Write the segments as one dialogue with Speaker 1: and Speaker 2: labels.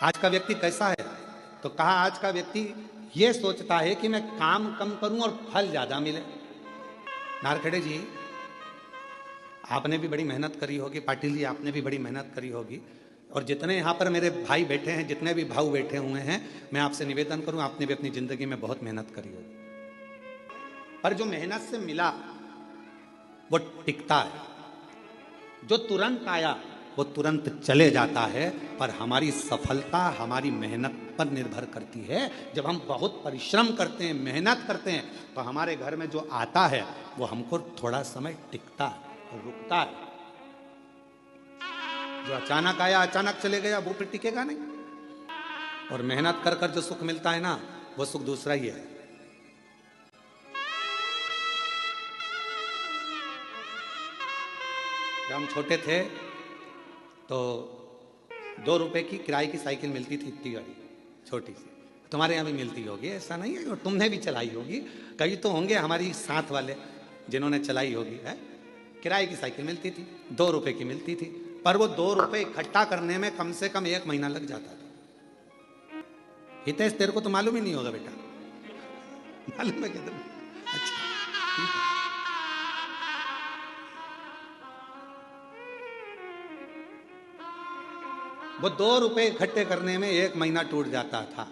Speaker 1: आज का व्यक्ति कैसा है? तो कहा आज का व्यक्ति ये सोचता है कि मैं काम कम करूं और फल ज्यादा मिले। नारखेड़े जी, आपने भी बड़ी मेहनत करी होगी, पाटिल जी आपने भी बड़ी मेहनत करी होगी, और जितने यहाँ पर मेरे भाई बैठे हैं, जितने भी भाऊ बैठे हुए हैं, मैं आपसे निवेदन करूं, आपने भी अपनी जिंदगी में बहुत मेहनत करी होगी, पर जो मेहनत से मिला वो टिकता है। जो तुरंत आया वो तुरंत चले जाता है, पर हमारी सफलता हमारी मेहनत पर निर्भर करती है। जब हम बहुत परिश्रम करते हैं, मेहनत करते हैं, तो हमारे घर में जो आता है वो हमको थोड़ा समय टिकता है, रुकता है। जो अचानक आया अचानक चले गया वो फिर टिकेगा नहीं। और मेहनत कर कर जो सुख मिलता है ना, वो सुख दूसरा ही है। जब हम छोटे थे तो 2 रुपए की किराए की साइकिल मिलती थी, इतनी गाड़ी छोटी सी। तुम्हारे यहाँ भी मिलती होगी, ऐसा नहीं है, और तुमने भी चलाई होगी। कई तो होंगे हमारी साथ वाले जिन्होंने चलाई होगी। है, किराए की साइकिल मिलती थी, 2 रुपए की मिलती थी, पर वो 2 रुपए इकट्ठा करने में कम से कम 1 महीना लग जाता था। हितेश, तेरे को तो मालूम ही नहीं होगा बेटा, मालूम है कितना? अच्छा, ठीक है। वो 2 रुपए इकट्ठे करने में 1 महीना टूट जाता था।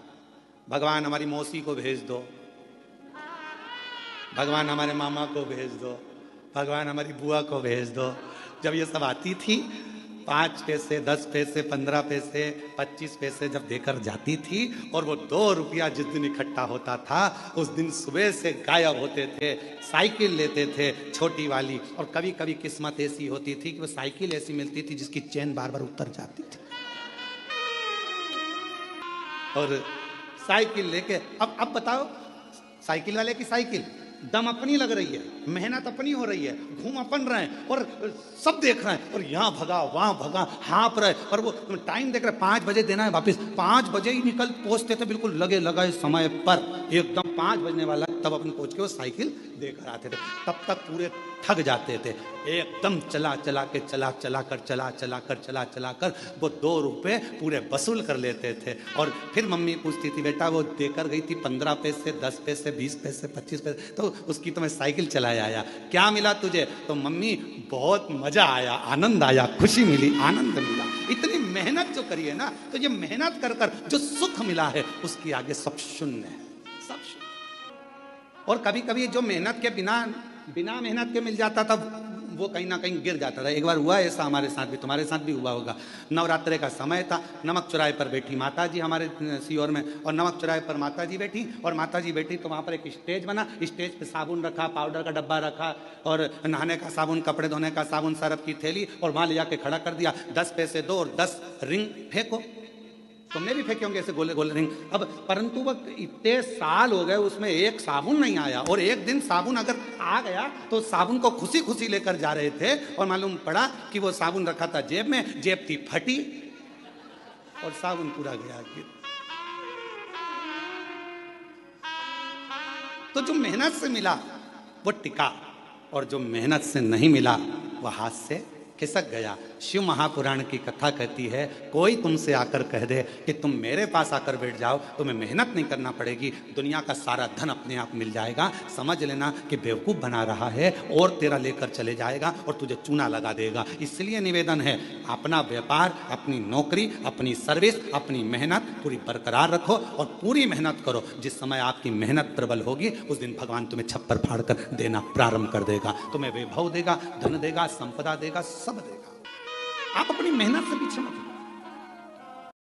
Speaker 1: भगवान हमारी मौसी को भेज दो, भगवान हमारे मामा को भेज दो, भगवान हमारी बुआ को भेज दो। जब ये सब आती थी, 5 पैसे, 10 पैसे, 15 पैसे, 25 पैसे जब देकर जाती थी, और वो 2 रुपया जिस दिन इकट्ठा होता था, उस दिन सुबह से गायब होते थे। साइकिल लेते थे छोटी वाली, और कभी कभी किस्मत ऐसी होती थी कि वो साइकिल ऐसी मिलती थी जिसकी चेन बार बार उतर जाती थी। और साइकिल लेके अब बताओ, साइकिल वाले की साइकिल दम अपनी लग रही है, मेहनत अपनी हो रही है, घूम अपन रहे हैं, और सब देख रहे हैं, और यहाँ भगा वहां भगा, हाँप रहे, और वो टाइम देख रहे, 5 बजे देना है वापस। 5 बजे ही निकल पहुंचते थे, बिल्कुल लगे लगाए समय पर, एकदम 5 बजने वाला, तब अपन पहुंच के वो साइकिल देकर आते थे। तब तक पूरे थक जाते थे, एकदम चला चला कर वो 2 रुपए पूरे वसूल कर लेते थे। और फिर मम्मी पूछती थी, बेटा वो देकर गई थी 15 पैसे, 10 पैसे, 20 पैसे, 25 पैसे, तो उसकी तो मैं साइकिल चलाया आया, क्या मिला तुझे? तो मम्मी बहुत मजा आया, आनंद आया, खुशी मिली, आनंद मिला। इतनी मेहनत जो करी है ना, तो ये मेहनत कर कर जो सुख मिला है, उसके आगे सब शून्य है, सब शून्य। और कभी कभी जो मेहनत के बिना मेहनत के मिल जाता था, वो कहीं ना कहीं गिर जाता था। एक बार हुआ ऐसा हमारे साथ भी, तुम्हारे साथ भी हुआ होगा। नवरात्रे का समय था, नमक चौराहे पर बैठी माता जी हमारे सीहोर में, और नमक चौराहे पर माता जी बैठी, और माता जी बैठी तो वहाँ पर एक स्टेज बना, स्टेज पे साबुन रखा, पाउडर का डब्बा रखा, और नहाने का साबुन, कपड़े धोने का साबुन, सरफ की थैली, और वहाँ ले जाके खड़ा कर दिया। 10 पैसे दो और 10 रिंग फेंको। तुमने भी फेंके होंगे ऐसे गोले गोले रिंग। अब परंतु वो इतने साल हो गए, उसमें एक साबुन नहीं आया, और एक दिन साबुन अगर आ गया तो साबुन को खुशी खुशी लेकर जा रहे थे, और मालूम पड़ा कि वो साबुन रखा था जेब में, जेब थी फटी, और साबुन पूरा गया। तो जो मेहनत से मिला वो टिका, और जो मेहनत से नहीं मिला वह हाथ से खिसक गया। शिव महापुराण की कथा कहती है, कोई तुमसे आकर कह दे कि तुम मेरे पास आकर बैठ जाओ, तुम्हें मेहनत नहीं करना पड़ेगी, दुनिया का सारा धन अपने आप मिल जाएगा, समझ लेना कि बेवकूफ़ बना रहा है, और तेरा लेकर चले जाएगा और तुझे चूना लगा देगा। इसलिए निवेदन है, अपना व्यापार, अपनी नौकरी, अपनी सर्विस, अपनी मेहनत पूरी बरकरार रखो, और पूरी मेहनत करो। जिस समय आपकी मेहनत प्रबल होगी, उस दिन भगवान तुम्हें छप्पर फाड़ कर देना प्रारंभ कर देगा, तुम्हें वैभव देगा, धन देगा, संपदा देगा, सब देगा। आप अपनी मेहनत से पीछे मत